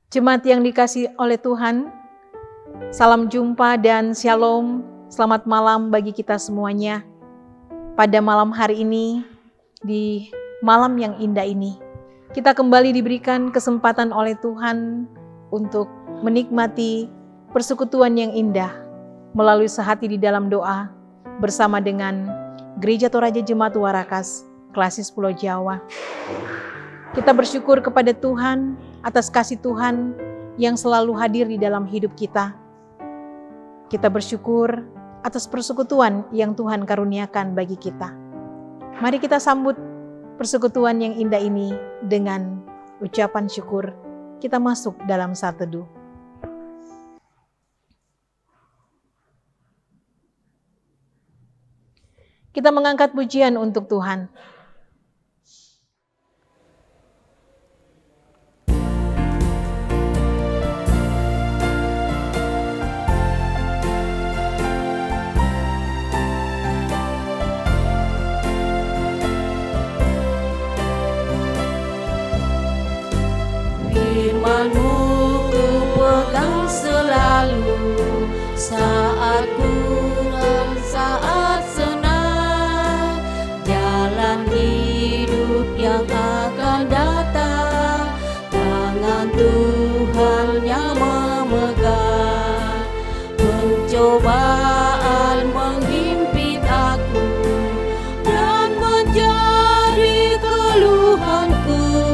Jemaat yang dikasihi oleh Tuhan, salam jumpa dan shalom, selamat malam bagi kita semuanya. Pada malam hari ini, di malam yang indah ini, kita kembali diberikan kesempatan oleh Tuhan untuk menikmati persekutuan yang indah melalui sehati di dalam doa bersama dengan Gereja Toraja Jemaat Warakas, Klasis Pulau Jawa. Kita bersyukur kepada Tuhan atas kasih Tuhan yang selalu hadir di dalam hidup kita. Kita bersyukur atas persekutuan yang Tuhan karuniakan bagi kita. Mari kita sambut persekutuan yang indah ini dengan ucapan syukur. Kita masuk dalam saat teduh. Kita mengangkat pujian untuk Tuhan. Firman-Mu ku pegang selalu, saat kurang, saat senang, jalan hidup yang akan datang, tangan Tuhan yang memegang. Pencobaan menghimpit aku dan menjadi keluhanku.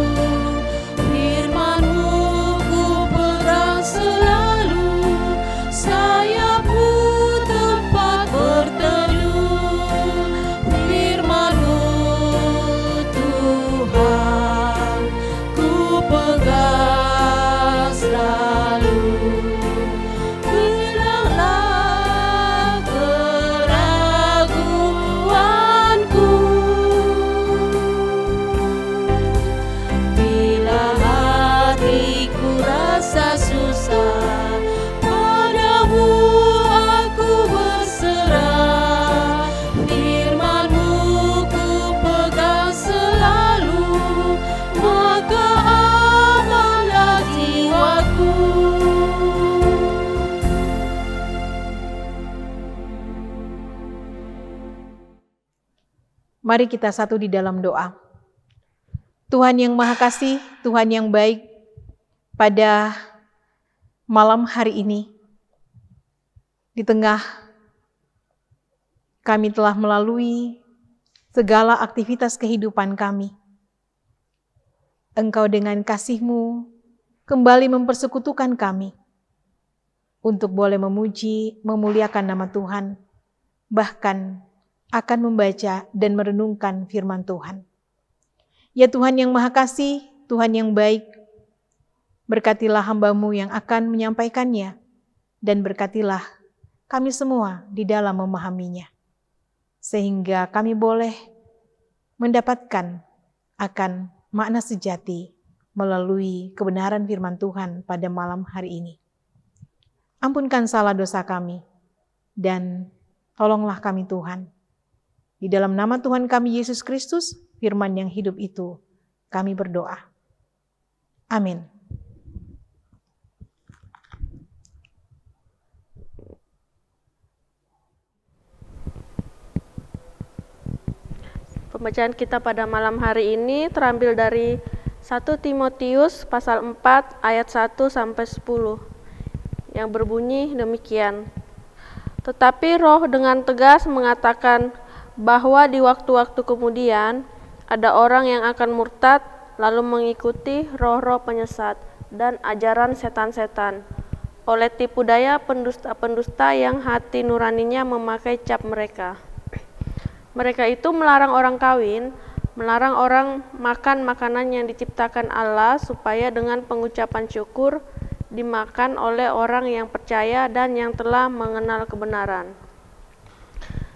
Mari kita satu di dalam doa. Tuhan yang Maha Kasih, Tuhan yang baik, pada malam hari ini, di tengah kami telah melalui segala aktivitas kehidupan kami. Engkau dengan kasih-Mu kembali mempersekutukan kami untuk boleh memuji, memuliakan nama Tuhan, bahkan akan membaca dan merenungkan firman Tuhan. Ya Tuhan yang Maha Kasih, Tuhan yang baik, berkatilah hamba-Mu yang akan menyampaikannya, dan berkatilah kami semua di dalam memahaminya, sehingga kami boleh mendapatkan akan makna sejati melalui kebenaran firman Tuhan pada malam hari ini. Ampunkan salah dosa kami, dan tolonglah kami Tuhan. Di dalam nama Tuhan kami Yesus Kristus, firman yang hidup itu, kami berdoa. Amin. Pembacaan kita pada malam hari ini terambil dari 1 Timotius pasal 4 ayat 1 sampai 10 yang berbunyi demikian. Tetapi Roh dengan tegas mengatakan bahwa di waktu-waktu kemudian ada orang yang akan murtad lalu mengikuti roh-roh penyesat dan ajaran setan-setan oleh tipu daya pendusta-pendusta yang hati nuraninya memakai cap mereka. Mereka itu melarang orang kawin, melarang orang makan makanan yang diciptakan Allah supaya dengan pengucapan syukur dimakan oleh orang yang percaya dan yang telah mengenal kebenaran.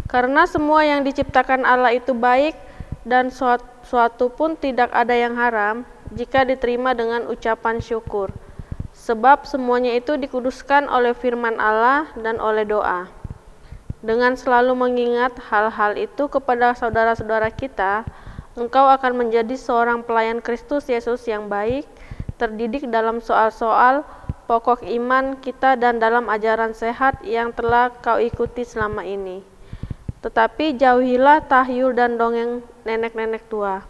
Karena semua yang diciptakan Allah itu baik dan suatu pun tidak ada yang haram jika diterima dengan ucapan syukur. Sebab semuanya itu dikuduskan oleh firman Allah dan oleh doa. Dengan selalu mengingat hal-hal itu kepada saudara-saudara kita, engkau akan menjadi seorang pelayan Kristus Yesus yang baik terdidik dalam soal-soal pokok iman kita dan dalam ajaran sehat yang telah kau ikuti selama ini. Tetapi jauhilah tahyul dan dongeng nenek-nenek tua.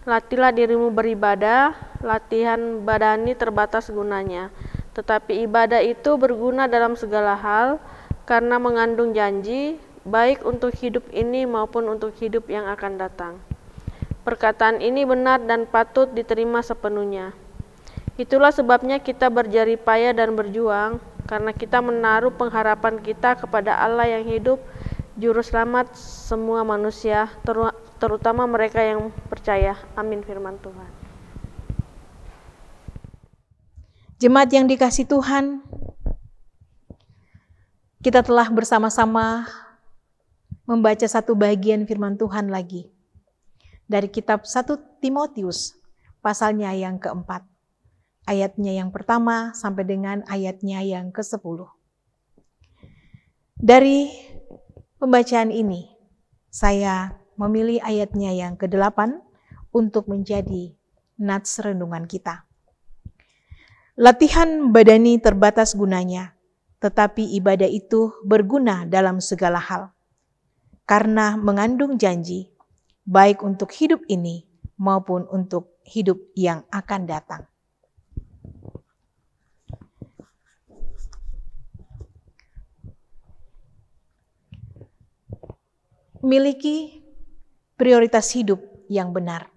Latihlah dirimu beribadah, latihan badani terbatas gunanya. Tetapi ibadah itu berguna dalam segala hal karena mengandung janji, baik untuk hidup ini maupun untuk hidup yang akan datang. Perkataan ini benar dan patut diterima sepenuhnya. Itulah sebabnya kita berjerih payah dan berjuang, karena kita menaruh pengharapan kita kepada Allah yang hidup, Juru Selamat semua manusia, terutama mereka yang percaya. Amin firman Tuhan. Jemaat yang dikasihi Tuhan, kita telah bersama-sama membaca satu bagian firman Tuhan lagi dari kitab 1 Timotius pasalnya yang keempat, ayatnya yang pertama sampai dengan ayatnya yang ke-10. Dari pembacaan ini, saya memilih ayatnya yang ke-8 untuk menjadi nats renungan kita. Latihan badani terbatas gunanya, tetapi ibadah itu berguna dalam segala hal, karena mengandung janji, baik untuk hidup ini maupun untuk hidup yang akan datang. Miliki prioritas hidup yang benar.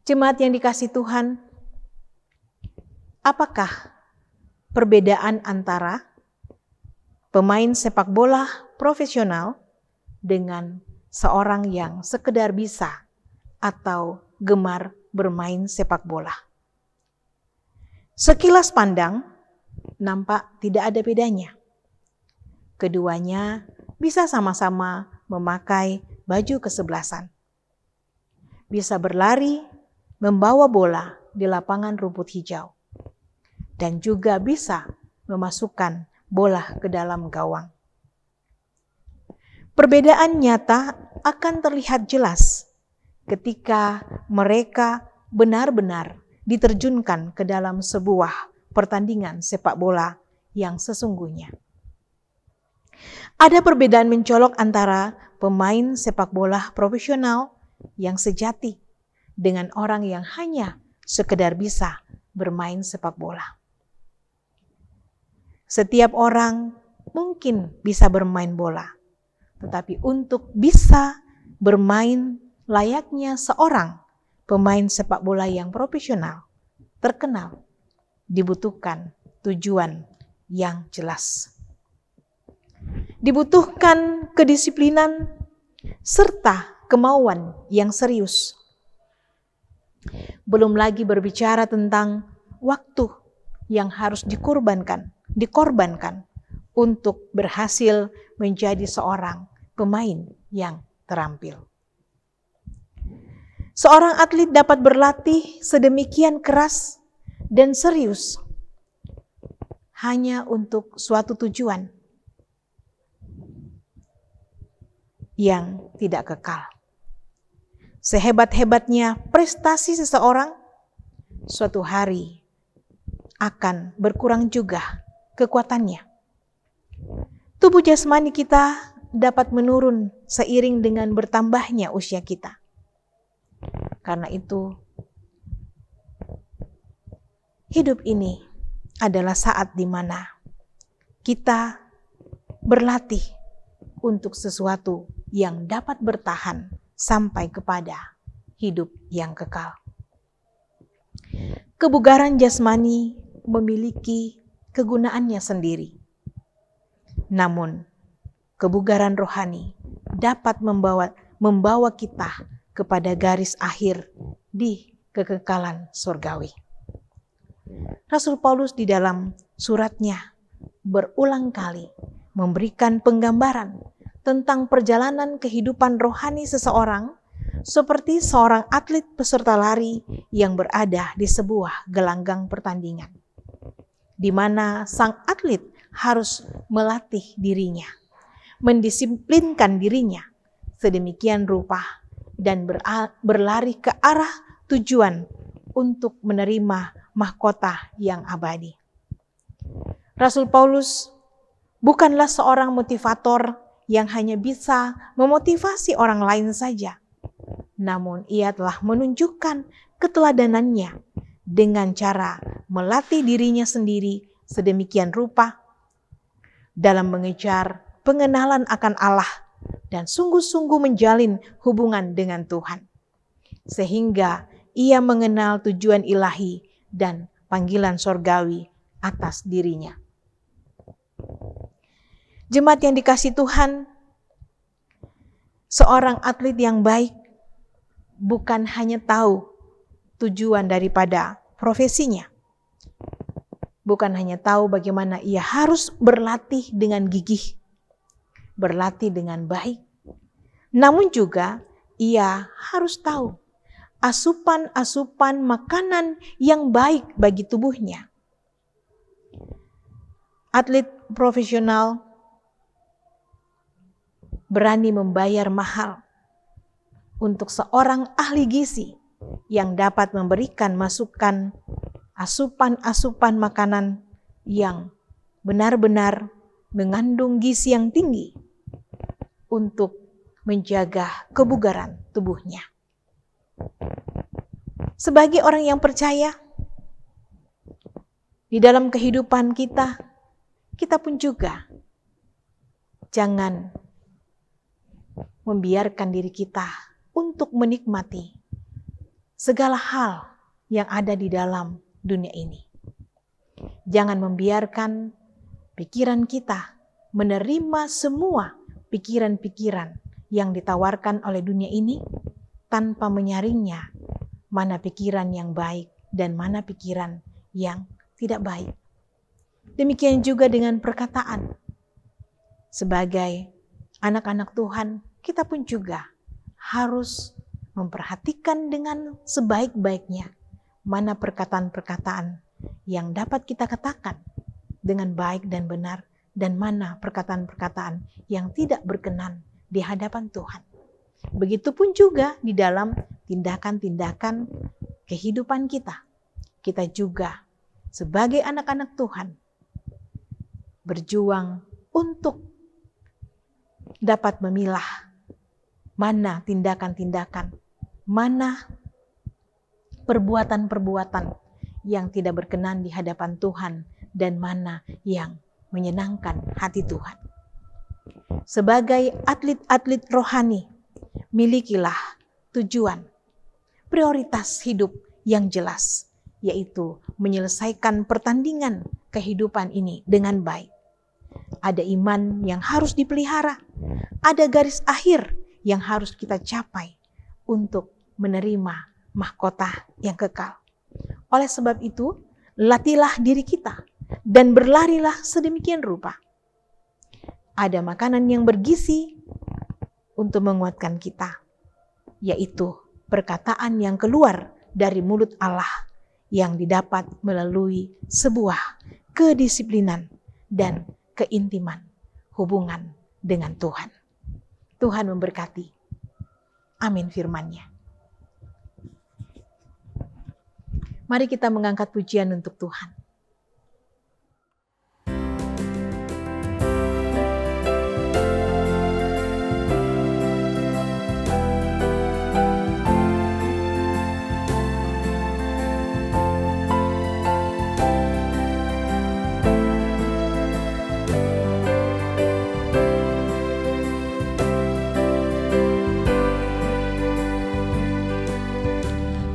Jemaat yang dikasihi Tuhan, apakah perbedaan antara pemain sepak bola profesional dengan seorang yang sekedar bisa atau gemar bermain sepak bola? Sekilas pandang, nampak tidak ada bedanya. Keduanya bisa sama-sama memakai baju kesebelasan. Bisa berlari, membawa bola di lapangan rumput hijau. Dan juga bisa memasukkan bola ke dalam gawang. Perbedaan nyata akan terlihat jelas ketika mereka benar-benar diterjunkan ke dalam sebuah pertandingan sepak bola yang sesungguhnya. Ada perbedaan mencolok antara pemain sepak bola profesional yang sejati dengan orang yang hanya sekedar bisa bermain sepak bola. Setiap orang mungkin bisa bermain bola, tetapi untuk bisa bermain layaknya seorang pemain sepak bola yang profesional, terkenal, dibutuhkan tujuan yang jelas. Dibutuhkan kedisiplinan serta kemauan yang serius. Belum lagi berbicara tentang waktu yang harus dikorbankan untuk berhasil menjadi seorang pemain yang terampil. Seorang atlet dapat berlatih sedemikian keras dan serius hanya untuk suatu tujuan yang tidak kekal. Sehebat-hebatnya prestasi seseorang, suatu hari akan berkurang juga kekuatannya. Tubuh jasmani kita dapat menurun seiring dengan bertambahnya usia kita. Karena itu, hidup ini adalah saat di mana kita berlatih untuk sesuatu yang dapat bertahan sampai kepada hidup yang kekal. Kebugaran jasmani memiliki kegunaannya sendiri. Namun, kebugaran rohani dapat membawa kita kepada garis akhir di kekekalan surgawi. Rasul Paulus di dalam suratnya berulang kali memberikan penggambaran tentang perjalanan kehidupan rohani seseorang seperti seorang atlet peserta lari yang berada di sebuah gelanggang pertandingan, di mana sang atlet harus melatih dirinya, mendisiplinkan dirinya sedemikian rupa dan berlari ke arah tujuan untuk menerima mahkota yang abadi. Rasul Paulus bukanlah seorang motivator yang hanya bisa memotivasi orang lain saja. Namun ia telah menunjukkan keteladanannya dengan cara melatih dirinya sendiri sedemikian rupa dalam mengejar pengenalan akan Allah dan sungguh-sungguh menjalin hubungan dengan Tuhan. Sehingga ia mengenal tujuan ilahi dan panggilan sorgawi atas dirinya. Jemaat yang dikasihi Tuhan, seorang atlet yang baik bukan hanya tahu tujuan daripada profesinya, bukan hanya tahu bagaimana ia harus berlatih dengan gigih, berlatih dengan baik, namun juga ia harus tahu asupan-asupan makanan yang baik bagi tubuhnya. Atlet profesional berani membayar mahal untuk seorang ahli gizi yang dapat memberikan masukan asupan-asupan makanan yang benar-benar mengandung gizi yang tinggi untuk menjaga kebugaran tubuhnya. Sebagai orang yang percaya, di dalam kehidupan kita pun juga jangan membiarkan diri kita untuk menikmati segala hal yang ada di dalam dunia ini. Jangan membiarkan pikiran kita menerima semua pikiran-pikiran yang ditawarkan oleh dunia ini tanpa menyaringnya mana pikiran yang baik dan mana pikiran yang tidak baik. Demikian juga dengan perkataan. Sebagai anak-anak Tuhan, kita pun juga harus memperhatikan dengan sebaik-baiknya mana perkataan-perkataan yang dapat kita katakan dengan baik dan benar, dan mana perkataan-perkataan yang tidak berkenan di hadapan Tuhan. Begitupun juga di dalam tindakan-tindakan kehidupan kita. Kita juga sebagai anak-anak Tuhan berjuang untuk dapat memilah mana tindakan-tindakan, mana perbuatan-perbuatan yang tidak berkenan di hadapan Tuhan dan mana yang menyenangkan hati Tuhan. Sebagai atlet-atlet rohani, milikilah tujuan, prioritas hidup yang jelas, yaitu menyelesaikan pertandingan kehidupan ini dengan baik. Ada iman yang harus dipelihara, ada garis akhir yang harus kita capai untuk menerima mahkota yang kekal. Oleh sebab itu, latihlah diri kita dan berlarilah sedemikian rupa. Ada makanan yang bergizi untuk menguatkan kita, yaitu perkataan yang keluar dari mulut Allah yang didapat melalui sebuah kedisiplinan dan keintiman hubungan dengan Tuhan. Tuhan memberkati. Amin firman-Nya. Mari kita mengangkat pujian untuk Tuhan.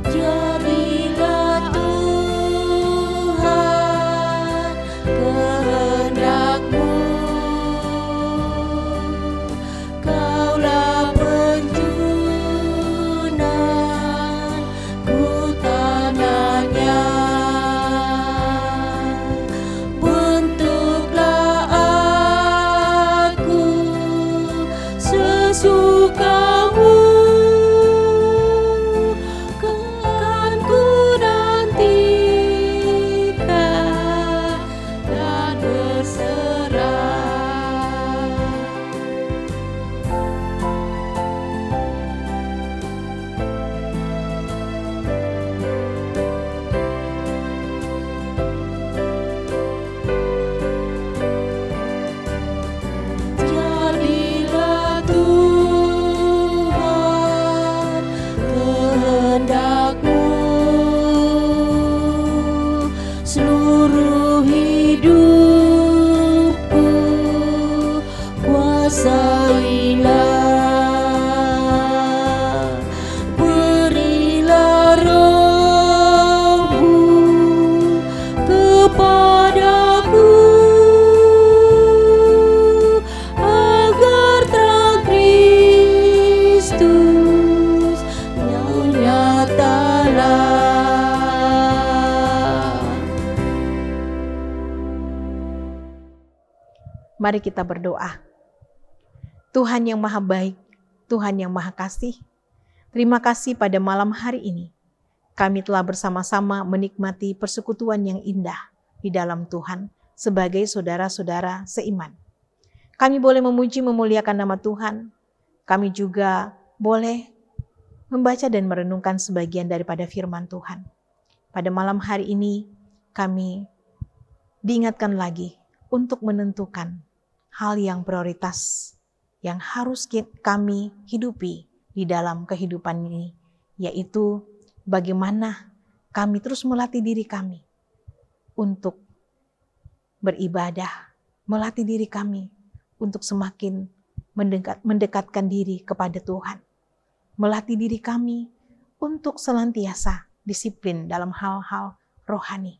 Jadilah Tuhan Mari kita berdoa. Tuhan yang Maha Baik, Tuhan yang Maha Kasih, terima kasih pada malam hari ini. Kami telah bersama-sama menikmati persekutuan yang indah di dalam Tuhan sebagai saudara-saudara seiman. Kami boleh memuji memuliakan nama Tuhan. Kami juga boleh membaca dan merenungkan sebagian daripada firman Tuhan. Pada malam hari ini kami diingatkan lagi untuk menentukan hal yang prioritas yang harus kami hidupi di dalam kehidupan ini, yaitu bagaimana kami terus melatih diri kami untuk beribadah, melatih diri kami untuk semakin mendekatkan diri kepada Tuhan, melatih diri kami untuk senantiasa disiplin dalam hal-hal rohani,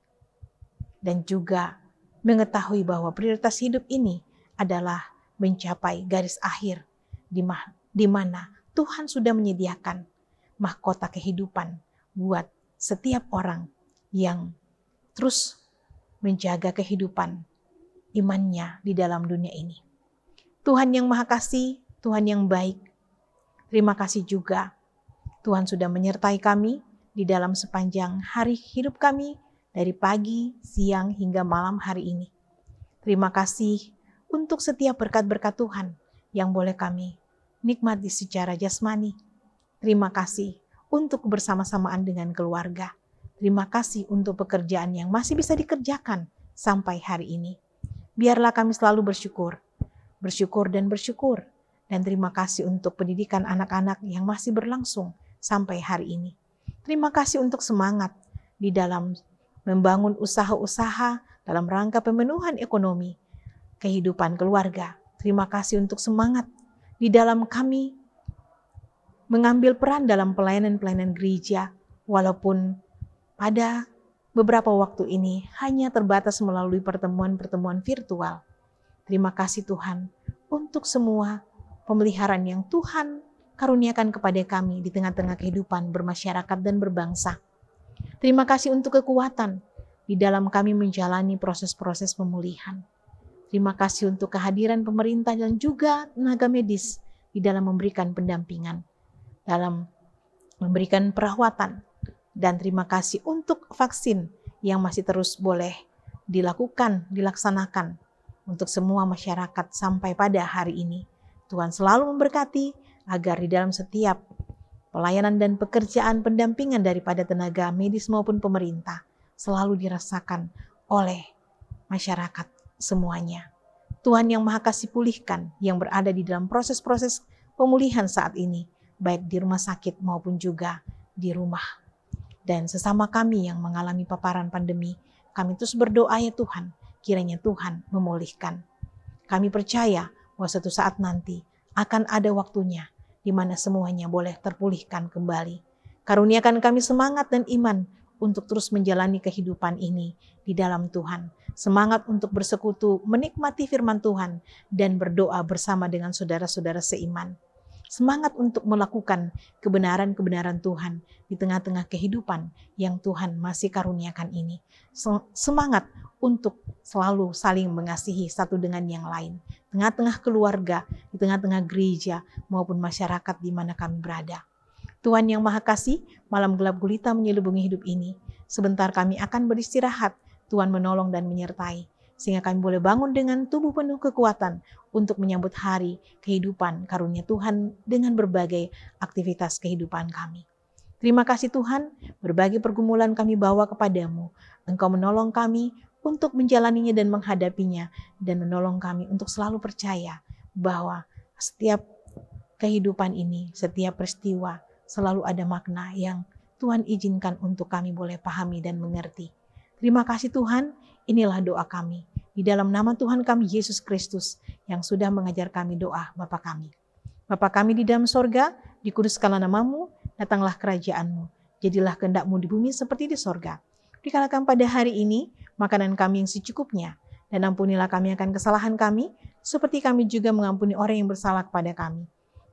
dan juga mengetahui bahwa prioritas hidup ini adalah mencapai garis akhir di mana Tuhan sudah menyediakan mahkota kehidupan buat setiap orang yang terus menjaga kehidupan imannya di dalam dunia ini. Tuhan yang Maha Kasih, Tuhan yang baik, terima kasih juga Tuhan sudah menyertai kami di dalam sepanjang hari hidup kami dari pagi, siang, hingga malam hari ini. Terima kasih untuk setiap berkat-berkat Tuhan yang boleh kami nikmati secara jasmani. Terima kasih untuk kebersama-samaan dengan keluarga. Terima kasih untuk pekerjaan yang masih bisa dikerjakan sampai hari ini. Biarlah kami selalu bersyukur dan bersyukur. Dan terima kasih untuk pendidikan anak-anak yang masih berlangsung sampai hari ini. Terima kasih untuk semangat di dalam membangun usaha-usaha dalam rangka pemenuhan ekonomi kehidupan keluarga. Terima kasih untuk semangat di dalam kami mengambil peran dalam pelayanan-pelayanan gereja, walaupun pada beberapa waktu ini hanya terbatas melalui pertemuan-pertemuan virtual. Terima kasih Tuhan untuk semua pemeliharaan yang Tuhan karuniakan kepada kami di tengah-tengah kehidupan bermasyarakat dan berbangsa. Terima kasih untuk kekuatan di dalam kami menjalani proses-proses pemulihan. Terima kasih untuk kehadiran pemerintah dan juga tenaga medis di dalam memberikan pendampingan, dalam memberikan perawatan. Dan terima kasih untuk vaksin yang masih terus boleh dilaksanakan untuk semua masyarakat sampai pada hari ini. Tuhan selalu memberkati agar di dalam setiap pelayanan dan pekerjaan pendampingan daripada tenaga medis maupun pemerintah selalu dirasakan oleh masyarakat semuanya. Tuhan yang Maha Kasih pulihkan yang berada di dalam proses-proses pemulihan saat ini, baik di rumah sakit maupun juga di rumah. Dan sesama kami yang mengalami paparan pandemi, kami terus berdoa ya Tuhan, kiranya Tuhan memulihkan. Kami percaya bahwa suatu saat nanti akan ada waktunya di mana semuanya boleh terpulihkan kembali. Karuniakan kami semangat dan iman untuk terus menjalani kehidupan ini di dalam Tuhan. Semangat untuk bersekutu, menikmati firman Tuhan, dan berdoa bersama dengan saudara-saudara seiman. Semangat untuk melakukan kebenaran-kebenaran Tuhan di tengah-tengah kehidupan yang Tuhan masih karuniakan ini. Semangat untuk selalu saling mengasihi satu dengan yang lain. Tengah-tengah keluarga, di tengah-tengah gereja, maupun masyarakat di mana kami berada. Tuhan yang Maha Kasih, malam gelap gulita menyelubungi hidup ini. Sebentar kami akan beristirahat, Tuhan menolong dan menyertai, sehingga kami boleh bangun dengan tubuh penuh kekuatan untuk menyambut hari kehidupan karunia Tuhan dengan berbagai aktivitas kehidupan kami. Terima kasih Tuhan, berbagai pergumulan kami bawa kepadamu. Engkau menolong kami untuk menjalaninya dan menghadapinya, dan menolong kami untuk selalu percaya bahwa setiap kehidupan ini, setiap peristiwa selalu ada makna yang Tuhan izinkan untuk kami boleh pahami dan mengerti. Terima kasih Tuhan, inilah doa kami. Di dalam nama Tuhan kami Yesus Kristus yang sudah mengajar kami doa Bapa kami. Bapa kami di dalam sorga, dikuduskanlah namamu, datanglah kerajaanmu. Jadilah kehendak-mu di bumi seperti di sorga. Berikanlah pada hari ini makanan kami yang secukupnya, dan ampunilah kami akan kesalahan kami, seperti kami juga mengampuni orang yang bersalah kepada kami.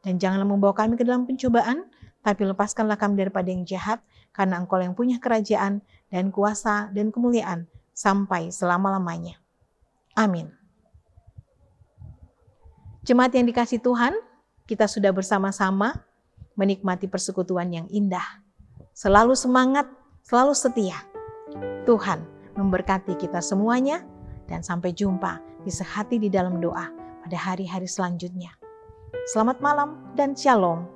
Dan janganlah membawa kami ke dalam pencobaan, tapi lepaskanlah kami daripada yang jahat, karena Engkau yang punya kerajaan dan kuasa dan kemuliaan sampai selama-lamanya. Amin. Jemaat yang dikasihi Tuhan, kita sudah bersama-sama menikmati persekutuan yang indah. Selalu semangat, selalu setia. Tuhan memberkati kita semuanya dan sampai jumpa di Sehati di dalam Doa pada hari-hari selanjutnya. Selamat malam dan shalom.